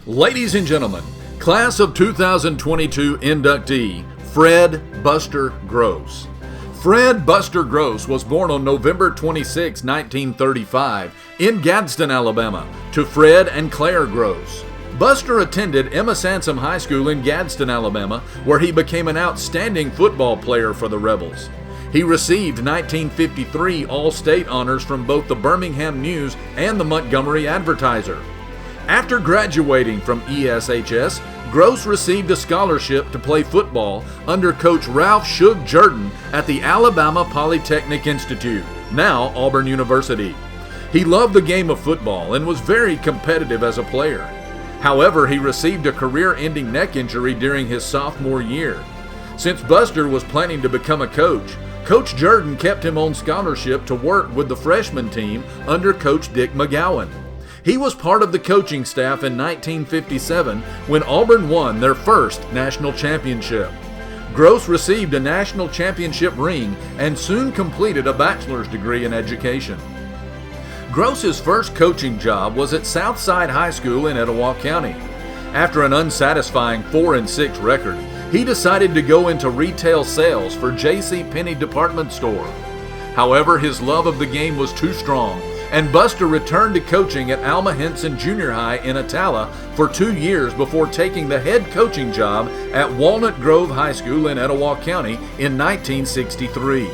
Ladies and gentlemen, class of 2022 inductee, Fred Buster Gross. Fred Buster Gross was born on November 26, 1935, in Gadsden, Alabama, to Fred and Claire Gross. Buster attended Emma Sansom High School in Gadsden, Alabama, where he became an outstanding football player for the Rebels. He received 1953 All-State honors from both the Birmingham News and the Montgomery Advertiser. After graduating from ESHS, Gross received a scholarship to play football under Coach Ralph Shug Jordan at the Alabama Polytechnic Institute, now Auburn University. He loved the game of football and was very competitive as a player. However, he received a career-ending neck injury during his sophomore year. Since Buster was planning to become a coach, Coach Jordan kept him on scholarship to work with the freshman team under Coach Dick McGowan. He was part of the coaching staff in 1957 when Auburn won their first national championship. Gross received a national championship ring and soon completed a bachelor's degree in education. Gross's first coaching job was at Southside High School in Etowah County. After an unsatisfying 4-6 record, he decided to go into retail sales for J.C. Penney department store. However, his love of the game was too strong, and Buster returned to coaching at Alma Henson Junior High in Attala for 2 years before taking the head coaching job at Walnut Grove High School in Etowah County in 1963.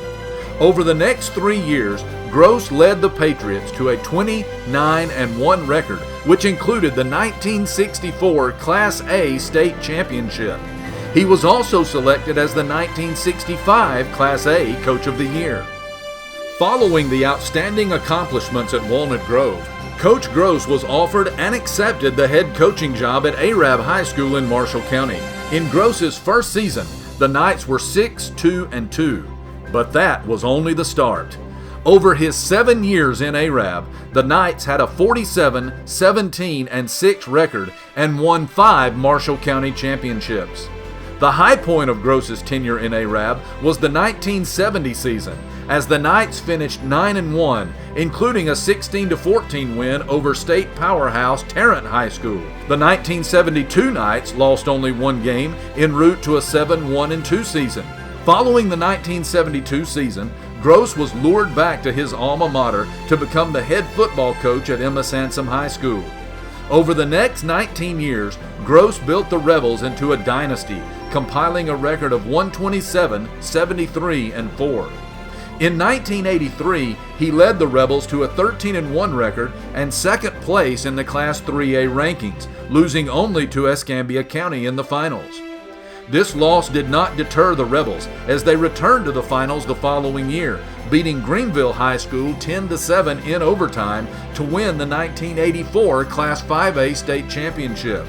Over the next 3 years, Gross led the Patriots to a 29-1 record, which included the 1964 Class A state championship. He was also selected as the 1965 Class A Coach of the Year. Following the outstanding accomplishments at Walnut Grove, Coach Gross was offered and accepted the head coaching job at Arab High School in Marshall County. In Gross's first season, the Knights were 6-2-2, but that was only the start. Over his 7 years in Arab, the Knights had a 47-17-6 record and won 5 Marshall County championships. The high point of Gross's tenure in Arab was the 1970 season, as the Knights finished 9-1, including a 16-14 win over state powerhouse Tarrant High School. The 1972 Knights lost only 1 game en route to a 7-1-2 season. Following the 1972 season, Gross was lured back to his alma mater to become the head football coach at Emma Sansom High School. Over the next 19 years, Gross built the Rebels into a dynasty, compiling a record of 127, 73, and 4. In 1983, he led the Rebels to a 13-1 record and second place in the Class 3A rankings, losing only to Escambia County in the finals. This loss did not deter the Rebels as they returned to the finals the following year, beating Greenville High School 10-7 in overtime to win the 1984 Class 5A state championship.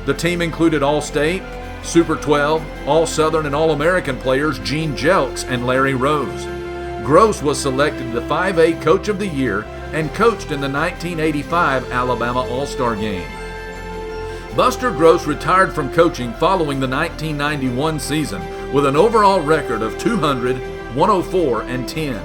The team included All-State, Super 12, All-Southern, and All-American players Gene Jelks and Larry Rose. Gross was selected the 5A Coach of the Year and coached in the 1985 Alabama All-Star Game. Buster Gross retired from coaching following the 1991 season with an overall record of 200, 104, and 10.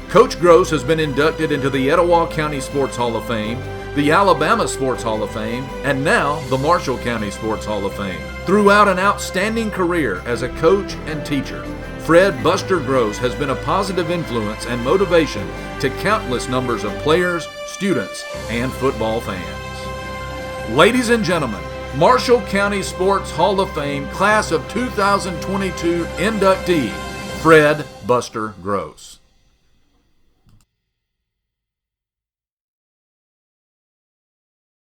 Coach Gross has been inducted into the Etowah County Sports Hall of Fame, the Alabama Sports Hall of Fame, and now the Marshall County Sports Hall of Fame. Throughout an outstanding career as a coach and teacher, Fred Buster Gross has been a positive influence and motivation to countless numbers of players, students, and football fans. Ladies and gentlemen, Marshall County Sports Hall of Fame Class of 2022 inductee, Fred Buster Gross.